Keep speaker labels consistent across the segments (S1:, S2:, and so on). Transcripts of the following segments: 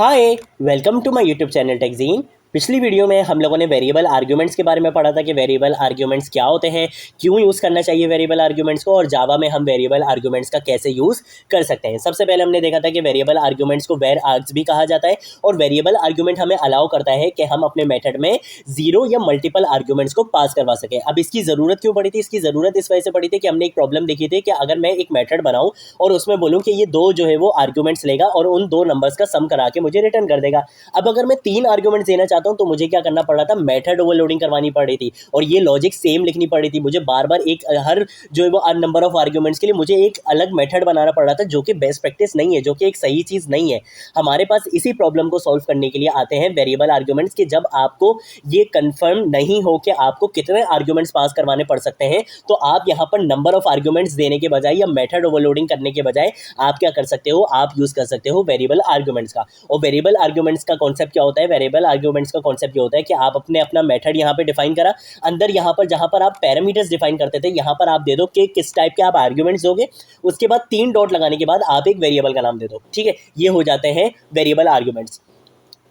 S1: Hi, welcome to my YouTube channel Techgene. पिछली video में हम लोगों ने वेरिएबल आर्ग्यूमेंट्स के बारे में पढ़ा था कि वेरिएबल आर्ग्यूमेंट्स क्या होते हैं, क्यों यूज़ करना चाहिए वेरिएबल आर्ग्यूमेंट्स को, और जावा में हम वेरिएबल आर्ग्यूमेंट्स का कैसे यूज़ कर सकते हैं। सबसे पहले हमने देखा था कि वेरिएबल आर्ग्यूमेंट्स को वेर आर्ग्स भी कहा जाता है, और वेरिएबल आर्ग्यूमेंट हमें अलाउ करता है कि हम अपने मेथड में जीरो या मल्टीपल आर्ग्यूमेंट्स को पास करवा सकें। अब इसकी ज़रूरत क्यों पड़ी थी? इसकी ज़रूरत इस वजह से पड़ी थी कि हमने एक प्रॉब्लम देखी थी कि अगर मैं एक मेथड बनाऊँ और उसमें बोलूँ कि ये दो जो है वो आर्ग्यूमेंट्स लेगा और उन दो नंबर्स का सम करा के मुझे रिटर्न कर देगा। अब अगर मैं 3 आर्ग्यूमेंट्स देना चाहता हूं तो मुझे क्या करना पड़ रहा था? मेथड ओवरलोडिंग करवानी पड़ रही थी, और ये लॉजिक सेम लिखनी पड़ रही थी। मुझे बार बार एक हर जो है वो नंबर ऑफ आर्ग्यूमेंट्स के लिए मुझे एक अलग मेथड बनाना पड़ रहा था, जो कि बेस्ट प्रैक्टिस नहीं है, जो कि एक सही चीज़ नहीं है। हमारे पास इसी प्रॉब्लम को सॉल्व करने के लिए आते हैं वेरिएबल आर्ग्यूमेंट्स कि जब आपको ये कंफर्म नहीं हो कि आपको कितने आर्ग्यूमेंट्स पास करवाने पड़ सकते हैं, तो आप यहाँ पर नंबर ऑफ आर्ग्यूमेंट्स देने के बजाय या मेथड ओवरलोडिंग करने के बजाय आप क्या कर सकते हो? आप यूज़ कर सकते हो वेरिएबल आर्ग्यूमेंट्स का। और वेरिएबल आर्ग्यूमेंट्स का कॉन्सेप्ट क्या होता है? वेरिएबल आर्ग्यूमेंट्स का कॉन्सेप्ट ये होता है कि आप अपना मेथड यहाँ पे डिफाइन करा, अंदर यहाँ पर जहाँ पर आप पैरामीटर्स डिफाइन करते थे, यहाँ पर आप दे दो कि किस टाइप के आप आर्ग्यूमेंट्स दोगे। उसके बाद 3 डॉट लगाने के बाद आप एक वेरिएबल का नाम दे दो। ठीक है, ये हो जाते हैं वेरिएबल आर्ग्यूमेंट्स।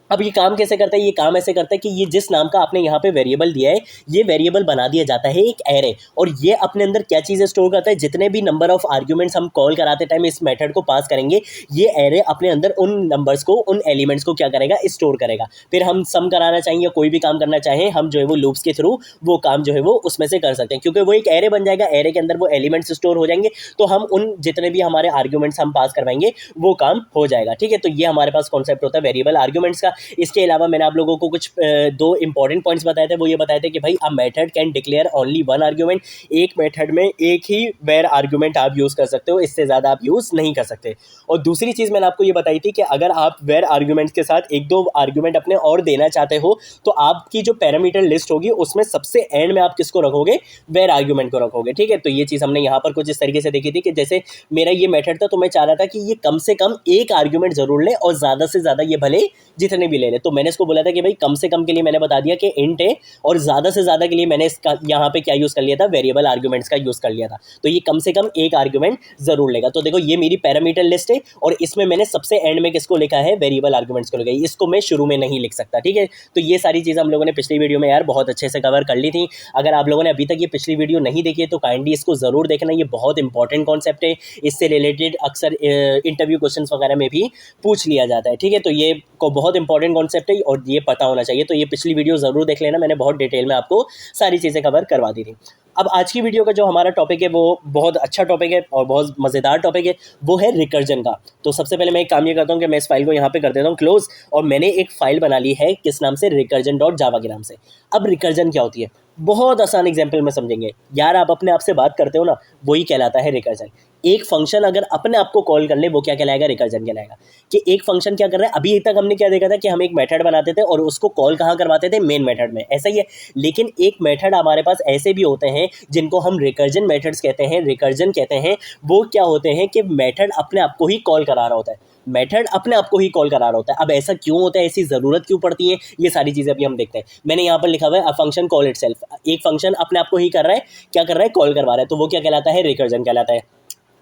S1: अब ये काम कैसे करता है? ये काम ऐसे करता है कि ये जिस नाम का आपने यहाँ पे वेरिएबल दिया है, ये वेरिएबल बना दिया जाता है एक एरे, और ये अपने अंदर क्या चीज़ें स्टोर करता है? जितने भी नंबर ऑफ आर्ग्यूमेंट्स हम कॉल कराते टाइम इस मेथड को पास करेंगे, ये एरे अपने अंदर उन नंबर्स को, उन एलिमेंट्स को क्या करेगा? स्टोर करेगा। फिर हम सम कराना चाहें या कोई भी काम करना चाहें, हम जो है वो लूप्स के थ्रू वो काम जो है वो उसमें से कर सकते हैं, क्योंकि वो एक एरे बन जाएगा। एरे के अंदर वो एलिमेंट्स स्टोर हो जाएंगे, तो हम उन जितने भी हमारे आर्ग्यूमेंट्स हम पास करवाएंगे वो काम हो जाएगा। ठीक है, तो ये हमारे पास कॉन्सेप्ट होता है वेरिएबल आर्ग्यूमेंट्स का। इसके अलावा मैंने आप लोगों को कुछ 2 इंपॉर्टेंट पॉइंट्स बताए थे। वो ये बताए थे कि भाई a method can declare only one argument, एक मेथड में एक ही वेर आर्ग्यूमेंट आप यूज कर सकते हो, इससे ज्यादा आप यूज नहीं कर सकते। और दूसरी चीज मैंने आपको ये बताई थी कि अगर आप वेर आर्ग्यूमेंट के साथ 1-2 आर्ग्यूमेंट अपने और देना चाहते हो, तो आपकी जो पैरामीटर लिस्ट होगी उसमें सबसे एंड में आप किसको रखोगे? वेर आर्ग्यूमेंट को रखोगे। ठीक है, तो ये चीज हमने यहाँ पर कुछ इस तरीके से देखी थी कि जैसे मेरा ये मेथड था, तो मैं चाह रहा था कि ये कम से कम एक आर्ग्यूमेंट जरूर ले, और ज्यादा से ज्यादा ये भले जितने भी ले ले। तो मैंने इसको बोला था कि भाई कम से कम के लिए मैंने बता दिया कि इंट है, और ज़्यादा से ज़्यादा के लिए मैंने इसका यहाँ पे क्या यूज़ कर लिया था? वेरिएबल आर्ग्यूमेंट्स का यूज़ कर लिया था। तो ये कम से कम एक आर्ग्यूमेंट ज़रूर लेगा। तो देखो ये मेरी पैरामीटर लिस्ट है, और इसमें मैंने सबसे एंड में किसको लिखा है? वेरिएबल आर्ग्यूमेंट्स को लिखा है। इसको मैं शुरू में नहीं लिख सकता। ठीक है, तो ये सारी चीज़ें हम लोगों ने पिछली वीडियो में यार बहुत अच्छे से कवर कर ली थी। अगर आप लोगों ने अभी तक ये पिछली वीडियो नहीं देखी है तो काइंडली इसको ज़रूर देखना। ये बहुत इंपॉर्टेंट कॉन्सेप्ट है, इससे रिलेटेड अक्सर इंटरव्यू क्वेश्चन वगैरह में भी पूछ लिया जाता है। ठीक है, तो ये को बहुत इंपॉर्टेंट कॉन्सेप्ट है और ये पता होना चाहिए। तो ये पिछली वीडियो ज़रूर देख लेना, मैंने बहुत डिटेल में आपको सारी चीज़ें कवर करवा दी थी। अब आज की वीडियो का जो हमारा टॉपिक है वो बहुत अच्छा टॉपिक है और बहुत मज़ेदार टॉपिक है, वो है रिकर्जन का। तो सबसे पहले मैं एक काम ये करता हूँ कि मैं इस फाइल को यहाँ पे कर देता हूँ क्लोज, और मैंने एक फाइल बना ली है किस नाम से? recursion.java के नाम से। अब रिकर्जन क्या होती है? बहुत आसान एग्जाम्पल में समझेंगे यार। आप अपने आप से बात करते हो ना, वही कहलाता है रिकर्जन। एक फंक्शन अगर अपने आप को कॉल कर ले, वो क्या कहलाएगा? रिकर्जन कहलाएगा। कि एक फंक्शन क्या कर रहा है? अभी तक हमने क्या देखा था कि हम एक मेथड बनाते थे और उसको कॉल कहाँ करवाते थे? मेन मेथड में। ऐसा ही है, लेकिन एक मेथड हमारे पास ऐसे भी होते हैं जिनको हम रिकर्जन मेथड्स कहते हैं, रिकर्जन कहते हैं। वो क्या होते हैं कि मेथड अपने आप को ही कॉल करा रहा होता है, मेथड अपने आप को ही कॉल करा रहा होता है। अब ऐसा क्यों होता है? ऐसी ज़रूरत क्यों पड़ती है? ये सारी चीज़ें अभी हम देखते हैं। मैंने यहाँ पर लिखा हुआ है अ फंक्शन कॉल इटसेल्फ। एक फंक्शन अपने आप को ही कर रहा है, क्या कर रहा है? कॉल करवा रहा है। तो वो क्या कहलाता है? रिकर्जन कहलाता है।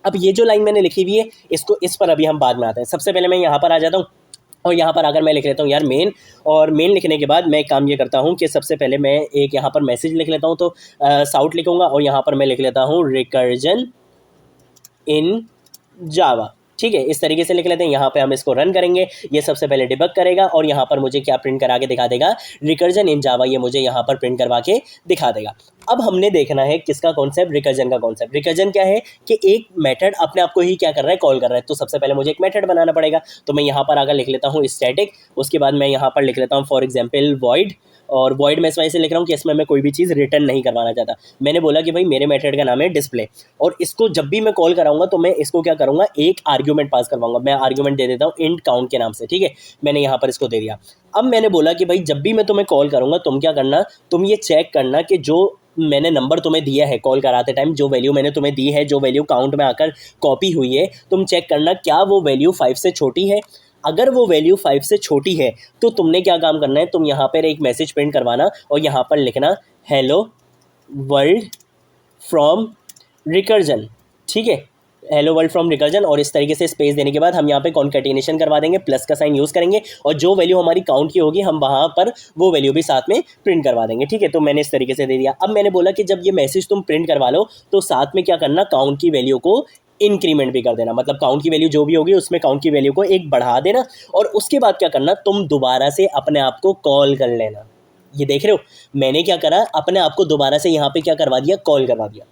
S1: अब ये जो लाइन मैंने लिखी हुई है, इसको इस पर अभी हम बाद में आते हैं। सबसे पहले मैं यहाँ पर आ जाता हूँ, और यहाँ पर अगर मैं लिख लेता हूँ यार मेन, और मेन लिखने के बाद मैं एक काम ये करता हूँ कि सबसे पहले मैं एक यहाँ पर मैसेज लिख लेता हूँ। तो साउट लिखूँगा, और यहाँ पर मैं लिख लेता हूँ रिकर्जन इन जावा। ठीक है, इस तरीके से लिख लेते हैं। यहाँ पे हम इसको रन करेंगे, ये सबसे पहले डिबग करेगा, और यहाँ पर मुझे क्या प्रिंट करा के दिखा देगा? रिकर्जन इन जावा। ये मुझे यहाँ पर प्रिंट करवा के दिखा देगा। अब हमने देखना है किसका कॉन्सेप्ट? रिकर्जन का कॉन्सेप्ट। रिकर्जन क्या है कि एक मेथड अपने आप को ही क्या कर रहा है? कॉल कर रहा है। तो सबसे पहले मुझे एक मेथड बनाना पड़ेगा। तो मैं यहाँ पर आकर लिख लेता हूँ स्टैटिक, उसके बाद मैं यहाँ पर लिख लेता हूँ फॉर एग्जाम्पल वॉइड। और वॉइड में इस वजह से लिख रहा हूँ कि इसमें मैं कोई भी चीज़ रिटर्न नहीं करवाना चाहता। मैंने बोला कि भाई मेरे मेथड का नाम है डिस्प्ले, और इसको जब भी मैं कॉल कराऊंगा तो मैं इसको क्या करूँगा? एक आर्ग्यूमेंट पास करवाऊंगा। मैं आर्ग्यूमेंट दे देता हूँ इंट काउंट के नाम से। ठीक है, मैंने यहाँ पर इसको दे दिया। अब मैंने बोला कि भाई जब भी मैं तुम्हें कॉल करूँगा, तुम क्या करना? तुम ये चेक करना कि जो मैंने नंबर तुम्हें दिया है कॉल कराते टाइम, जो वैल्यू मैंने तुम्हें दी है, जो वैल्यू काउंट में आकर कॉपी हुई है, तुम चेक करना क्या वो वैल्यू 5 से छोटी है। अगर वो वैल्यू 5 से छोटी है तो तुमने क्या काम करना है? तुम यहाँ पर एक मैसेज प्रिंट करवाना, और यहाँ पर लिखना हेलो वर्ल्ड फ्रॉम रिकर्जन। ठीक है, हेलो वर्ल्ड फ्रॉम रिकर्जन, और इस तरीके से स्पेस देने के बाद हम यहाँ पे कॉन्केटिनेशन करवा देंगे, प्लस का साइन यूज़ करेंगे और जो वैल्यू हमारी काउंट की होगी हम वहाँ पर वो वैल्यू भी साथ में प्रिंट करवा देंगे। ठीक है, तो मैंने इस तरीके से दे दिया। अब मैंने बोला कि जब ये मैसेज तुम प्रिंट करवा लो तो साथ में क्या करना, काउंट की वैल्यू को इंक्रीमेंट भी कर देना, मतलब काउंट की वैल्यू जो भी होगी उसमें काउंट की वैल्यू को एक बढ़ा देना, और उसके बाद क्या करना, तुम दोबारा से अपने आप को कॉल कर लेना। ये देख रहे हो, मैंने क्या करा, अपने आप को दोबारा से यहाँ पे क्या करवा दिया, कॉल करवा दिया।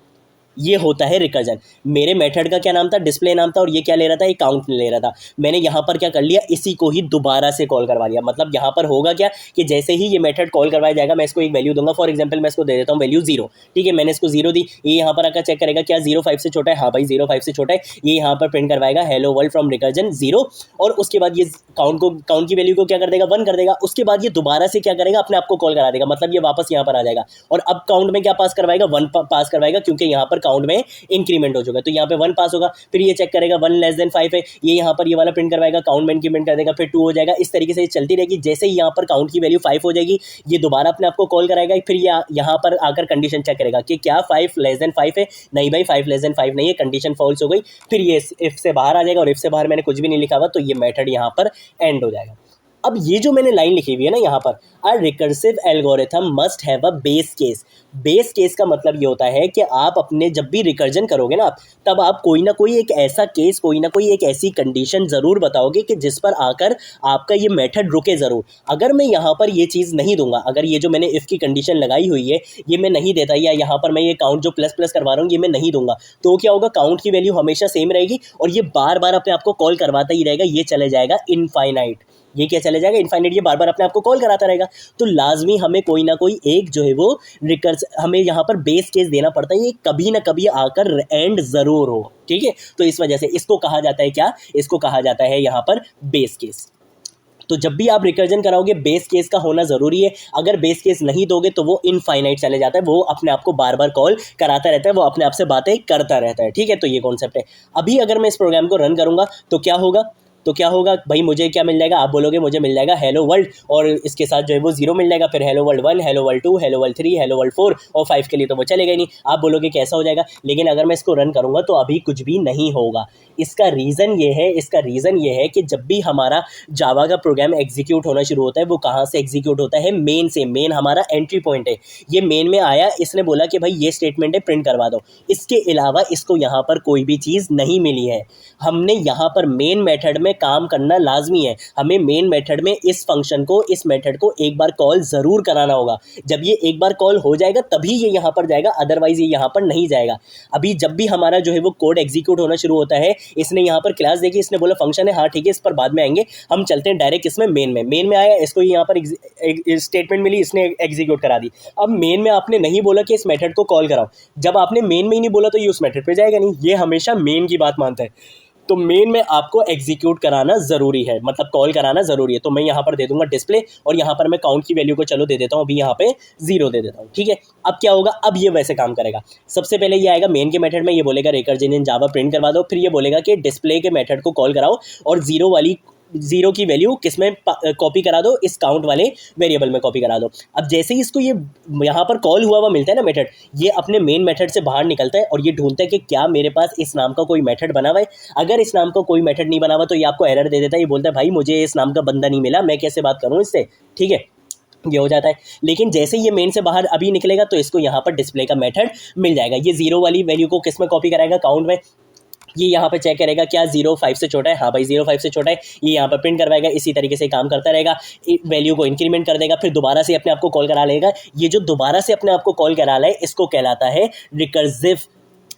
S1: ये होता है रिकर्जन। मेरे मेथड का क्या नाम था, डिस्प्ले नाम था, और ये क्या ले रहा था, एक काउंट ले रहा था। मैंने यहाँ पर क्या कर लिया, इसी को ही दोबारा से कॉल करवा दिया। मतलब यहाँ पर होगा क्या कि जैसे ही ये मेथड कॉल करवाया जाएगा, मैं इसको एक वैल्यू दूंगा। फॉर एग्जांपल मैं इसको दे देता हूँ वैल्यू 0। ठीक है, मैंने इसको 0 दी। ये यहाँ पर आकर चेक करेगा क्या 0 5 से छोटा है, हाँ भाई 0 5 से छोटा है। ये यहाँ पर प्रिंट करवाएगा हेलो वर्ल्ड फ्रॉम रिकर्जन 0, और उसके बाद ये काउंट की वैल्यू को क्या कर देगा, 1 कर देगा। उसके बाद ये दोबारा से क्या करेगा, अपने आप को कॉल करा देगा, मतलब ये वापस यहाँ पर आ जाएगा। और अब काउंट में क्या पास करवाएगा, 1 पास करवाएगा, क्योंकि यहाँ पर काउंट में इंक्रीमेंट हो चुका है। तो यहाँ पे 1 पास होगा, फिर ये चेक करेगा 1 लेस देन 5 है, ये यहाँ पर ये वाला प्रिंट करवाएगा, काउंट में इंक्रीमेंट कर देगा, फिर 2 हो जाएगा। इस तरीके से ये चलती रहेगी। जैसे ही यहाँ पर काउंट की वैल्यू 5 हो जाएगी, ये दोबारा अपने आप को कॉल कराएगा, फिर ये यहाँ पर आकर कंडीशन चेक करेगा कि क्या 5 लेस देन 5 है, नहीं भाई 5 लेस देन 5 नहीं है, कंडीशन फॉल्स हो गई। फिर ये इफ से बाहर आ जाएगा, और इफ से बाहर मैंने कुछ भी नहीं लिखा हुआ, तो ये मेथड यहाँ पर एंड हो जाएगा। अब ये जो मैंने लाइन लिखी हुई है ना यहाँ पर, a recursive algorithm must have a base case. Base case का मतलब ये होता है कि आप अपने जब भी रिकर्जन करोगे ना, तब आप कोई ना कोई एक ऐसा केस, कोई ना कोई एक ऐसी कंडीशन ज़रूर बताओगे कि जिस पर आकर आपका ये मेथड रुके ज़रूर। अगर मैं यहाँ पर ये चीज़ नहीं दूंगा, अगर ये जो मैंने इफ़ की कंडीशन लगाई हुई है ये मैं नहीं देता, या यहाँ पर मैं ये काउंट जो प्लस प्लस करवा रहा हूँ ये मैं नहीं दूंगा, तो क्या होगा, काउंट की वैल्यू हमेशा सेम रहेगी और ये बार बार अपने आप को कॉल करवाता ही रहेगा। ये चले जाएगा इनफाइनाइट। ये क्या चले जाएगा, इनफाइनाइट। ये बार बार अपने आप को कॉल कराता रहेगा। तो लाजमी हमें कोई ना कोई एक जो है वो हमें यहाँ पर बेस केस देना पड़ता है, ये कभी ना कभी आकर एंड ज़रूर हो। ठीक है, तो इस वजह से इसको कहा जाता है क्या, इसको कहा जाता है यहाँ पर बेस केस। तो जब भी आप रिकर्जन कराओगे बेस केस का होना ज़रूरी है। अगर बेस केस नहीं दोगे तो वो इनफाइनाइट चले जाता है, वो अपने आप को बार बार कॉल कराता रहता है, वो अपने आप से बातें करता रहता है। ठीक है, तो ये कॉन्सेप्ट है। अभी अगर मैं इस प्रोग्राम को रन करूँगा तो क्या होगा, भाई मुझे क्या मिल जाएगा, आप बोलोगे मुझे मिल जाएगा हेलो वर्ल्ड, और इसके साथ जो है वो 0 मिल जाएगा, फिर hello world 1, hello world 2, hello world 3, hello world 4, और 5 के लिए तो वो चलेगा ही नहीं। आप बोलोगे कैसा हो जाएगा, लेकिन अगर मैं इसको रन करूँगा तो अभी कुछ भी नहीं होगा। इसका रीज़न ये है कि जब भी हमारा जावा का प्रोग्राम एग्जीक्यूट होना शुरू होता है, वो कहाँ से एग्जीक्यूट होता है, मेन से। मेन हमारा एंट्री पॉइंट है। ये मेन में आया, इसने बोला कि भाई ये स्टेटमेंट है, प्रिंट करवा दो। इसके अलावा इसको यहाँ पर कोई भी चीज़ नहीं मिली है। हमने यहाँ पर मेन मेथड में काम करना लाजमी है। हमें मेन मेथड में इस फंक्शन को, इस मेथड को एक बार कॉल ज़रूर कराना होगा। जब ये एक बार कॉल हो जाएगा तभी ये यहाँ पर जाएगा, अदरवाइज ये यहाँ पर नहीं जाएगा। अभी जब भी हमारा जो है वो कोड एग्जीक्यूट होना शुरू होता है, इसने यहाँ पर क्लास देखी, इसने बोला फंक्शन है, हाँ ठीक है, इस पर बाद में आएंगे। हम चलते हैं डायरेक्ट इसमें मेन में आया, इसको यहाँ पर स्टेटमेंट मिली, इसने एग्जीक्यूट करा दी। अब मेन में आपने नहीं बोला कि इस मेथड को कॉल कराओ, जब आपने मेन में ही नहीं बोला तो ये उस मेथड पे जाएगा नहीं। ये हमेशा मेन की बात मानता है। तो मेन में आपको एग्जीक्यूट कराना ज़रूरी है, मतलब कॉल कराना ज़रूरी है। तो मैं यहाँ पर दे दूंगा डिस्प्ले, और यहाँ पर मैं काउंट की वैल्यू को चलो दे देता हूँ, अभी यहाँ पे 0 दे देता हूँ। ठीक है, अब क्या होगा, अब ये वैसे काम करेगा। सबसे पहले ये आएगा मेन के मेथड में, ये बोलेगा रिकर्जन इन जावा प्रिंट करवा दो, फिर ये बोलेगा कि डिस्प्ले के मेथड को कॉल कराओ और 0 की वैल्यू किस में कॉपी करा दो, इस काउंट वाले वेरिएबल में कॉपी करा दो। अब जैसे ही इसको ये यहाँ पर कॉल हुआ मिलता है ना मेथड, ये अपने मेन मेथड से बाहर निकलता है और ये ढूंढता है कि क्या मेरे पास इस नाम का कोई मेथड बना हुआ है। अगर इस नाम का कोई मेथड नहीं बना हुआ तो ये आपको एरर दे देता है। ये बोलता है भाई मुझे इस नाम का बंदा नहीं मिला, मैं कैसे बात करूँ इससे। ठीक है, ये हो जाता है। लेकिन जैसे ये मेन से बाहर अभी निकलेगा तो इसको यहाँ पर डिस्प्ले का मेथड मिल जाएगा। ये 0 वाली वैल्यू को किस में कॉपी कराएगा, काउंट में। ये यहाँ पे चेक करेगा क्या 0 5 से छोटा है, हाँ भाई 0 5 से छोटा है, ये यहाँ पर प्रिंट करवाएगा। इसी तरीके से काम करता रहेगा, वैल्यू को इंक्रीमेंट कर देगा, फिर दोबारा से अपने आप को कॉल करा लेगा। ये जो दोबारा से अपने आप को कॉल करा ले, इसको कहलाता है रिकर्सिव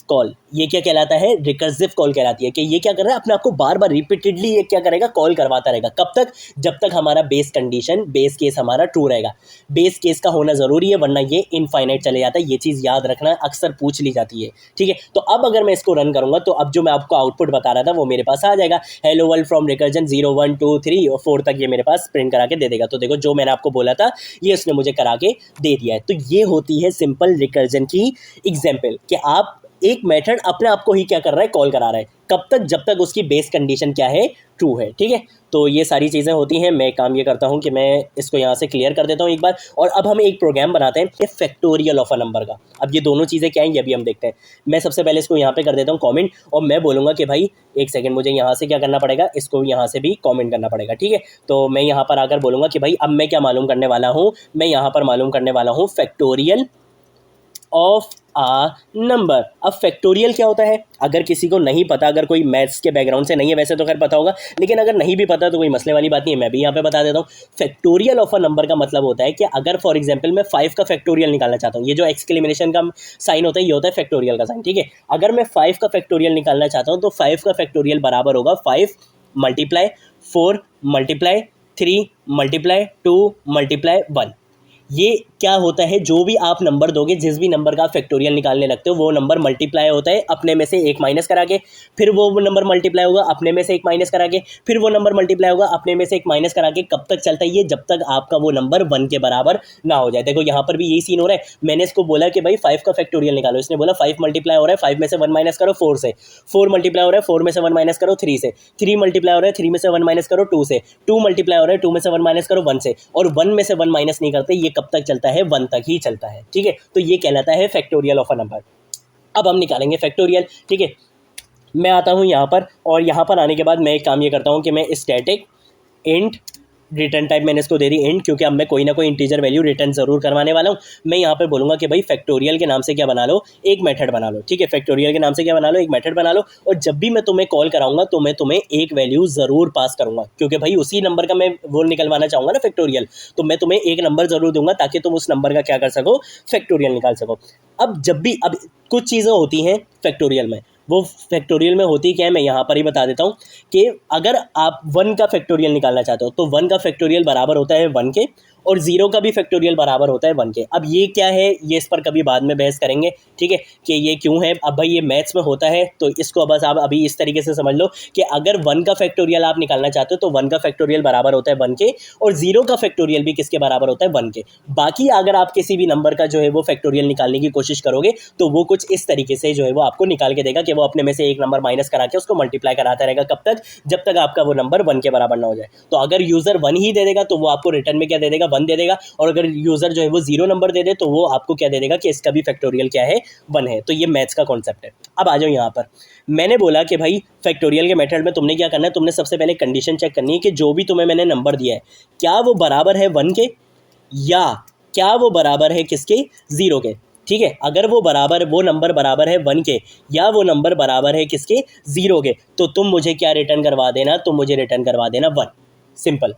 S1: कॉल। ये क्या कहलाता है, रिकर्सिव कॉल कहलाती है। कि ये क्या कर रहा है, अपने आप को बार बार रिपीटेडली ये क्या करेगा, कॉल करवाता रहेगा। कब तक, जब तक हमारा बेस कंडीशन, बेस केस हमारा ट्रू रहेगा। बेस केस का होना ज़रूरी है, वरना ये इनफाइनाइट चले जाता है। ये चीज़ याद रखना, अक्सर पूछ ली जाती है। ठीक है, तो अब अगर मैं इसको रन करूँगा तो अब जो मैं आपको आउटपुट बता रहा था वो मेरे पास आ जाएगा। हेलो वर्ल्ड फ्रॉम रिकर्जन 0 1 2 3 और 4 तक ये मेरे पास प्रिंट करा के दे देगा। तो देखो जो मैंने आपको बोला था ये उसने मुझे करा के दे दिया है। तो ये होती है सिंपल रिकर्जन की एग्जाम्पल, कि आप एक मेथड अपने आप को ही क्या कर रहा है, कॉल करा रहा है। कब तक, जब तक उसकी बेस कंडीशन क्या है, ट्रू है। ठीक है, तो ये सारी चीज़ें होती हैं। मैं काम ये करता हूँ कि मैं इसको यहाँ से क्लियर कर देता हूँ एक बार, और अब हम एक प्रोग्राम बनाते हैं फैक्टोरियल ऑफ अ नंबर का। अब ये दोनों चीज़ें क्या हैं ये भी हम देखते हैं। मैं सबसे पहले इसको यहाँ पे कर देता हूँ कमेंट, और मैं बोलूँगा कि भाई एक सेकंड, मुझे यहाँ से क्या करना पड़ेगा, इसको यहाँ से भी कमेंट करना पड़ेगा। ठीक है, तो मैं यहाँ पर आकर बोलूँगा कि भाई अब मैं क्या मालूम करने वाला हूँ, मैं यहाँ पर मालूम करने वाला हूँ फैक्टोरियल ऑफ आ नंबर। अब फैक्टोरियल क्या होता है, अगर किसी को नहीं पता, अगर कोई मैथ्स के बैकग्राउंड से नहीं है, वैसे तो खैर पता होगा, लेकिन अगर नहीं भी पता तो कोई मसले वाली बात नहीं है, मैं भी यहाँ पे बता देता हूँ। फैक्टोरियल ऑफ अ नंबर का मतलब होता है कि अगर फॉर एग्जांपल मैं 5 का फैक्टोरियल निकालना चाहता हूँ, ये जो एक्सक्लेमेशन का साइन होता है ये होता है फैक्टोरियल का साइन। ठीक है, अगर मैं 5 का फैक्टोरियल निकालना चाहता हूँ तो 5 का फैक्टोरियल बराबर होगा 5 मल्टीप्लाई 4 मल्टीप्लाई 3 मल्टीप्लाई 2 मल्टीप्लाई 1। ये क्या होता है, जो भी आप नंबर दोगे, जिस भी नंबर का आप फैक्टोरियल निकालने लगते हो, वो नंबर मल्टीप्लाई होता है अपने में से एक माइनस करा के, फिर वो नंबर मल्टीप्लाई होगा अपने में से एक माइनस करा के, फिर वो नंबर मल्टीप्लाई होगा अपने में से एक माइनस करा के। कब तक चलता है ये, जब तक आपका वो नंबर 1 के बराबर ना हो जाए। देखो यहाँ पर भी यही सीन हो रहा है। मैंने इसको बोला कि भाई 5 का फैक्टोरियल निकालो, इसने बोला 5 मल्टीप्लाई हो रहा है 5 में से 1 माइनस करो 4 से, 4 मल्टीप्लाई हो रहा है 4 में से 1 माइनस करो 3 से, 3 मल्टीप्लाई हो रहा है 3 में से 1 माइनस करो 2 से, 2 मल्टीप्लाई हो रहा है 2 में से 1 माइनस करो 1 से, और 1 में से 1 माइनस नहीं करते। ये कब तक चलता है, 1 तक ही चलता है। ठीक है, तो ये कहलाता है फैक्टोरियल ऑफ अ नंबर। अब हम निकालेंगे फैक्टोरियल। ठीक है, मैं आता हूं यहां पर, और यहां पर आने के बाद मैं एक काम ये करता हूं कि मैं स्टैटिक इंट रिटर्न टाइप मैंने इसको दे दी इंट, क्योंकि अब मैं कोई ना कोई इंटीजर वैल्यू रिटर्न जरूर करवाने वाला हूँ। मैं यहाँ पे बोलूँगा कि भाई फैक्टोरियल के नाम से क्या बना लो, एक मेथड बना लो। ठीक है, फैक्टोरियल के नाम से क्या बना लो, एक मेथड बना लो, और जब भी मैं तुम्हें कॉल कराऊंगा तो मैं तुम्हें एक वैल्यू जरूर पास करूंगा, क्योंकि भाई उसी नंबर का मैं वो निकलवाना चाहूँगा ना फैक्टोरियल, तो मैं तुम्हें एक नंबर जरूर दूंगा ताकि तुम उस नंबर का क्या कर सको, फैक्टोरियल निकाल सको। अब जब भी, अब कुछ चीज़ें होती हैं फैक्टोरियल में, वो फैक्टोरियल में होती क्या है मैं यहाँ पर ही बता देता हूँ कि अगर आप 1 का फैक्टोरियल निकालना चाहते हो तो 1 का फैक्टोरियल बराबर होता है 1 के, और 0 का भी फैक्टोरियल बराबर होता है 1 के। अब ये क्या है, ये इस पर कभी बाद में बहस करेंगे। ठीक है, कि ये क्यों है। अब भाई ये मैथ्स में होता है, तो इसको बस आप अभी इस तरीके से समझ लो कि अगर 1 का फैक्टोरियल आप निकालना चाहते हो तो 1 का फैक्टोरियल बराबर होता है 1 के, और 0 का फैक्टोरियल भी किसके बराबर होता है, 1 के। बाकी अगर आप किसी भी नंबर का जो है वो फैक्टोरियल निकालने की कोशिश करोगे तो वो कुछ इस तरीके से जो है वो आपको निकाल के देगा कि वो अपने में से एक नंबर माइनस करा के उसको मल्टीप्लाई कराता रहेगा। कब तक, जब तक आपका वो नंबर 1 के बराबर ना हो जाए। तो अगर यूजर 1 ही दे देगा तो वो आपको रिटर्न में क्या दे देगा, 1 दे देगा, और अगर यूजर जो है वो 0 नंबर दे दे तो वो आपको क्या दे देगा कि इसका भी फैक्टोरियल क्या है, 1 है। तो ये मैथ्स का कॉन्सेप्ट है। अब आ जाओ यहाँ पर, मैंने बोला कि भाई फैक्टोरियल के मेथड में तुमने क्या करना है, तुमने सबसे पहले कंडीशन चेक करनी है कि जो भी तुम्हें मैंने नंबर दिया है क्या वो बराबर है 1 के, या क्या वो बराबर है किसके, 0 के। ठीक है, अगर वो बराबर, वो नंबर बराबर है 1 के, या वो नंबर बराबर है किसके, 0 के, तो तुम मुझे क्या रिटर्न करवा देना, तुम मुझे रिटर्न करवा देना 1। सिंपल।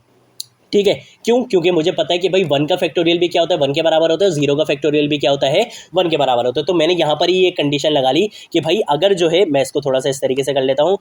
S1: ठीक है, क्यों, क्योंकि मुझे पता है कि भाई 1 का फैक्टोरियल भी क्या होता है, 1 के बराबर होता है, 0 का फैक्टोरियल भी क्या होता है, 1 के बराबर होता है। तो मैंने यहाँ पर ही एक कंडीशन लगा ली कि भाई अगर जो है, मैं इसको थोड़ा सा इस तरीके से कर लेता हूँ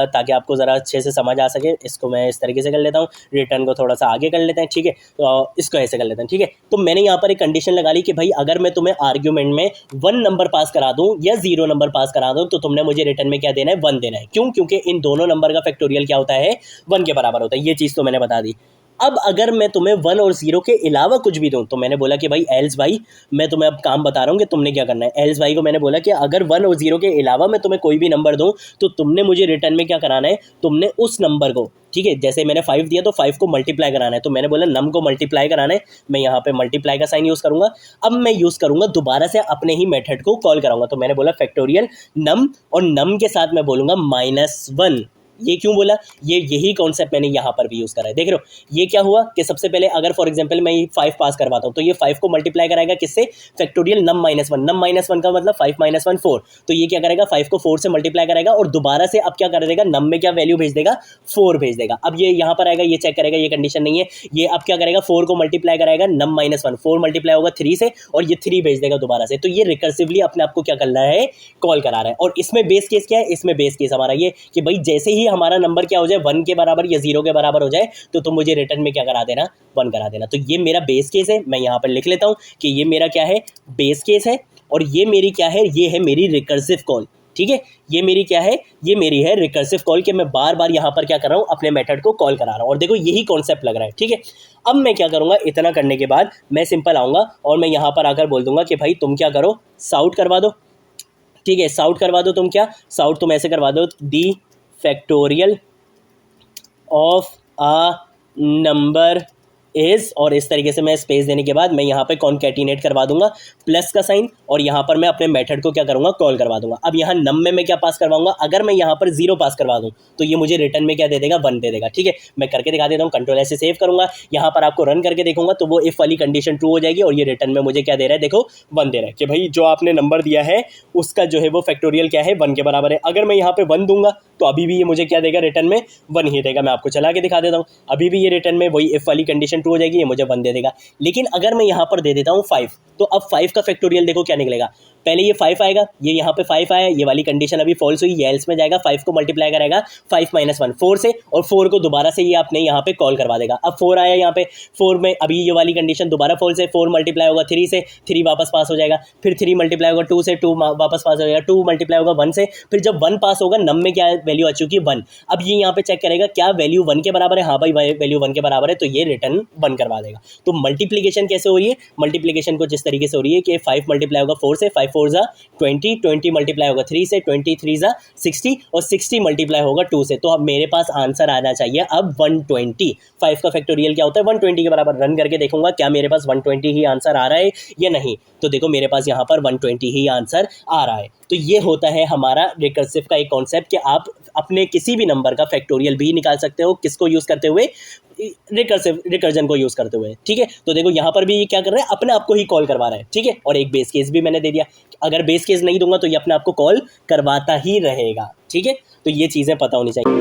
S1: ताकि आपको ज़रा अच्छे से समझ आ सके। इसको मैं इस तरीके से कर लेता हूँ, रिटर्न को थोड़ा सा आगे कर लेते हैं। ठीक है, तो इसको ऐसे कर लेते हैं। ठीक है, तो मैंने यहाँ पर एक कंडीशन लगा ली कि भाई अगर मैं तुम्हें आर्ग्यूमेंट में 1 नंबर पास करा दूँ या 0 नंबर पास करा दूँ तो तुमने मुझे रिटर्न में क्या देना है, 1 देना है। क्यों, क्योंकि इन दोनों नंबर का फैक्टोरियल क्या होता है, 1 के बराबर होता है। ये चीज़ तो मैंने बता दी। अब अगर मैं तुम्हें 1 और 0 के अलावा कुछ भी दूं, तो मैंने बोला कि भाई एल्स भाई, मैं तुम्हें अब काम बता रहा हूं कि तुमने क्या करना है। एल्स भाई को मैंने बोला कि अगर 1 और 0 के अलावा मैं तुम्हें कोई भी नंबर दूं तो तुमने मुझे रिटर्न में क्या कराना है, तुमने उस नंबर को, ठीक है, जैसे मैंने 5 दिया तो 5 को मल्टीप्लाई कराना है, तो मैंने बोला नम को मल्टीप्लाई कराना है। मैं यहाँ पे मल्टीप्लाई का साइन यूज़ करूंगा। अब मैं यूज़ करूंगा दोबारा से अपने ही मेथड को कॉल कराऊंगा, तो मैंने बोला फैक्टोरियल नम, और नम के साथ मैं बोलूंगा -1। ये क्यों बोला, ये यही कॉन्सेप्ट मैंने यहाँ पर भी यूज़ करा है। देख रहे हो, ये क्या हुआ कि सबसे पहले अगर फॉर एग्जांपल मैं 5 पास करवाता हूँ तो ये 5 को मल्टीप्लाई कराएगा किससे, फैक्टोरियल नम -1। नम -1 का मतलब 5 - 1 4, तो ये क्या करेगा, 5 को 4 से मल्टीप्लाई करेगा और दोबारा से अब क्या कर देगा, नम में क्या वैल्यू भेज देगा, 4 भेज देगा। अब ये यहाँ पर आएगा, ये चेक करेगा, ये कंडीशन नहीं है, ये अब क्या करेगा, 4 को मल्टीप्लाई कराएगा नम -1, 4 मल्टीप्लाई होगा 3 से, और ये 3 भेज देगा दोबारा से। तो ये रिकर्सिवली अपने आप को क्या कर रहा है, कॉल करा रहा है। और इसमें बेस केस क्या है, इसमें बेस केस हमारा ये कि भाई जैसे ही हमारा नंबर क्या हो जाए 1 के बराबर या 0 के बराबर हो जाए तो तुम मुझे रिटर्न में क्या करा देना, 1 करा देना। तो ये मेरा बेस केस है। मैं यहाँ पर लिख लेता हूँ कि ये मेरा क्या है, बेस केस है, और ये मेरी क्या है, ये है मेरी रिकर्सिव कॉल। ठीक है, ये मेरी क्या है, ये मेरी है रिकर्सिव कॉल, कि मैं बार बार यहाँ पर क्या कर रहा हूँ, अपने मेथड को कॉल करा रहा हूँ। और देखो यही कॉन्सेप्ट लग रहा है। ठीक है, अब मैं क्या करूँगा, इतना करने के बाद मैं सिंपल आऊँगा और मैं यहाँ पर आकर बोल दूंगा कि भाई तुम क्या करो, साउट करवा दो। ठीक है, साउट करवा दो तुम, क्या साउट तुम ऐसे करवा दो, the factorial of a number is, और इस तरीके से मैं स्पेस देने के बाद मैं यहाँ पे कॉन्कैटिनेट करवा दूंगा प्लस का साइन, और यहाँ पर मैं अपने मेथड को क्या करूँगा, कॉल करवा दूंगा। अब यहाँ नम में मैं क्या पास करवाऊंगा, अगर मैं यहाँ पर 0 पास करवा दूँ तो ये मुझे रिटर्न में क्या दे देगा, 1 दे देगा। ठीक है, मैं करके दिखा देता हूँ, कंट्रोल ऐसे सेव करूंगा, यहाँ पर आपको रन करके देखूंगा तो वो इफ वाली कंडीशन ट्रू हो जाएगी, और ये रिटर्न में मुझे क्या दे रहा है, देखो 1 दे रहा है कि भाई जो आपने नंबर दिया है उसका जो है वो फैक्टोरियल क्या है, 1 के बराबर है। अगर मैं यहाँ पे 1 दूंगा तो अभी भी ये मुझे क्या देगा, रिटर्न में 1 ही देगा। मैं आपको चला के दिखा देता हूँ, अभी भी ये रिटर्न में वही इफ वाली कंडीशन ट्रू हो जाएगी, ये मुझे 1 दे देगा। लेकिन अगर मैं यहाँ पर दे देता हूँ 5, तो अब 5 का फैक्टोरियल देखो क्या निकलेगा, पहले ये 5 आएगा, ये यहाँ पे 5 आया, ये वाली कंडीशन अभी फॉल्स हुई, ये एल्स में जाएगा, 5 को मल्टीप्लाई करेगा 5 - 1 4 से, और 4 को दोबारा से ये अपने यहाँ पे कॉल करवा देगा। अब 4 आया यहाँ पे, 4 में अभी ये वाली कंडीशन दोबारा फॉल्स है, 4 मल्टीप्लाई होगा 3 से, 3 वापस पास हो जाएगा, फिर 3 मल्टीप्लाई होगा 2 से, 2 वापस पास हो जाएगा, 2 मल्टीप्लाई होगा 1 से, फिर जब 1 पास होगा नम में क्या वैल्यू आ चुकी है, 1। अब ये यहाँ पे चेक करेगा क्या वैल्यू 1 के बराबर है, हाँ भाई वैल्यू 1 के बराबर है, तो ये रिटर्न 1 करवा देगा। तो मल्टीप्लीकेशन कैसे हो रही है, मल्टीप्लीकेशन को जिस तरीके से हो रही है कि 5 मल्टीप्लाई होगा 4 से, 5 4 जा 20, 20 मल्टीप्लाई होगा 3 से, 20 3 जा 60, और 60 मल्टीप्लाई होगा 2 से। तो अब मेरे पास आंसर आना चाहिए अब 120। 5 का फैक्टोरियल क्या होता है, 120 के बराबर। रन करके देखूंगा क्या मेरे पास 120 ही आंसर आ रहा है या नहीं, तो देखो मेरे पास यहाँ पर 120 ही आंसर आ रहा है। तो ये होता है हमारा रिकर्सिव का एक कॉन्सेप्ट कि आप अपने किसी भी नंबर का फैक्टोरियल भी निकाल सकते हो, किसको यूज़ करते हुए, रिकर्जन को यूज़ करते हुए। ठीक है, तो देखो यहाँ पर भी ये क्या कर रहा है, अपने आप को ही कॉल करवा रहा है। ठीक है, और एक बेस केस भी मैंने दे दिया, अगर बेस केस नहीं दूंगा तो ये अपने आप को कॉल करवाता ही रहेगा। ठीक है, तो ये चीज़ें पता होनी चाहिए।